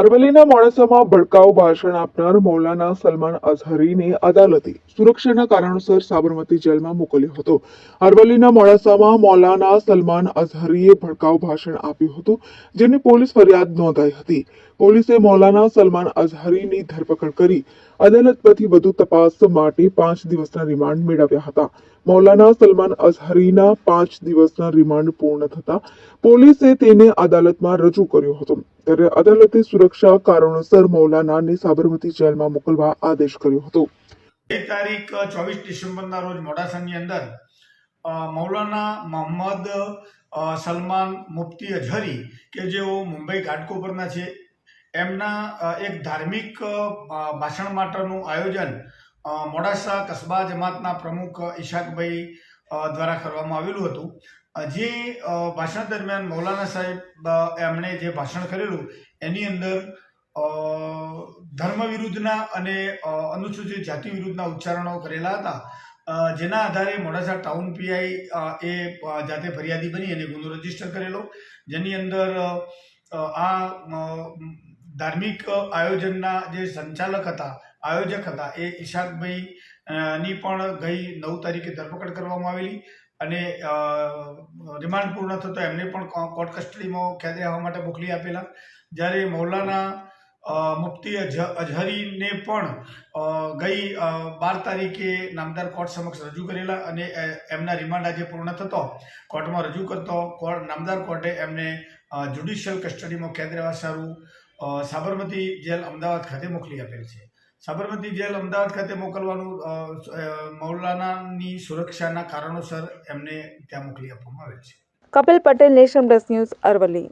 અરવલ્લીના મોડાસામાં ભડકાઉ ભાષણ આપનાર મૌલાના સલમાન અઝહરીને અદાલતે સુરક્ષાના કારણોસર સાબરમતી જેલમાં મોકલ્યો હતો. અરવલ્લીના મોડાસામાં મૌલાના સલમાન અઝહરીએ ભડકાઉ ભાષણ આપ્યું હતું, જેની પોલીસ ફરિયાદ નોંધાઈ હતી. પોલીસે મૌલાના સલમાન અઝહરીની ધરપકડ કરી અદાલત પરથી વધુ તપાસ માટે 5 દિવસના રિમાન્ડ મેળવ્યા હતા. મૌલાના સલમાન અઝહરીના 5 દિવસના રિમાન્ડ પૂર્ણ થતા પોલીસે તેને અદાલતમાં રજૂ કર્યો હતો. ત્યારે અદાલતે સુરક્ષા કારણોસર મૌલાનાને સાબરમતી જેલમાં મોકલવા આદેશ કર્યો હતો. તારીખ 24 ડિસેમ્બરના રોજ મોડાસાની અંદર મૌલાના મોહમ્મદ સલમાન મુફ્તી અઝહરી કે જેઓ મુંબઈ ઘાટકોપરના છે, એમના એક ધાર્મિક ભાષણ માટેનું આયોજન મોડાસા કસ્બા જમાતના પ્રમુખ ઈશાકભાઈ દ્વારા કરવામાં આવેલું હતું. જે ભાષણ દરમિયાન મૌલાના સાહેબ એમણે જે ભાષણ કરેલું એની અંદર ધર્મ વિરુદ્ધના અને અનુસૂચિત જાતિ વિરુદ્ધના ઉચ્ચારણો કરેલા હતા, જેના આધારે મોડાસા ટાઉન પીઆઈ એ જાતે ફરિયાદી બની અને ગુનો રજીસ્ટર કરેલો, જેની અંદર આ ધાર્મિક આયોજનના જે સંચાલક હતા, આયોજક હતા, એ ઈશાકભાઈ ની પણ ગઈ 9 તારીખે ધરપકડ કરવામાં આવેલી અને રિમાન્ડ પૂર્ણ થતો એમને પણ કોર્ટ કસ્ટડીમાં કેદ રહેવા માટે મોકલી આપેલા. જ્યારે મૌલાના મુફ્તી અઝહરીને પણ ગઈ 12 તારીખે નામદાર કોર્ટ સમક્ષ રજૂ કરેલા અને એમના રિમાન્ડ આજે પૂર્ણ થતો કોર્ટમાં રજૂ કરતો નામદાર કોર્ટે એમને જ્યુડિશિયલ કસ્ટડીમાં કેદ રહેવા સારું સાબરમતી જેલ અમદાવાદ ખાતે મોકલી આપેલ છે. સાબરમતી જેલ અમદાવાદ ખાતે મોકલવાનું મૌલાનાની સુરક્ષાના કારણોસર એમને ત્યાં મોકલી આપવામાં આવેલ છે. Kapil Patel, nation plus news, Aravalli.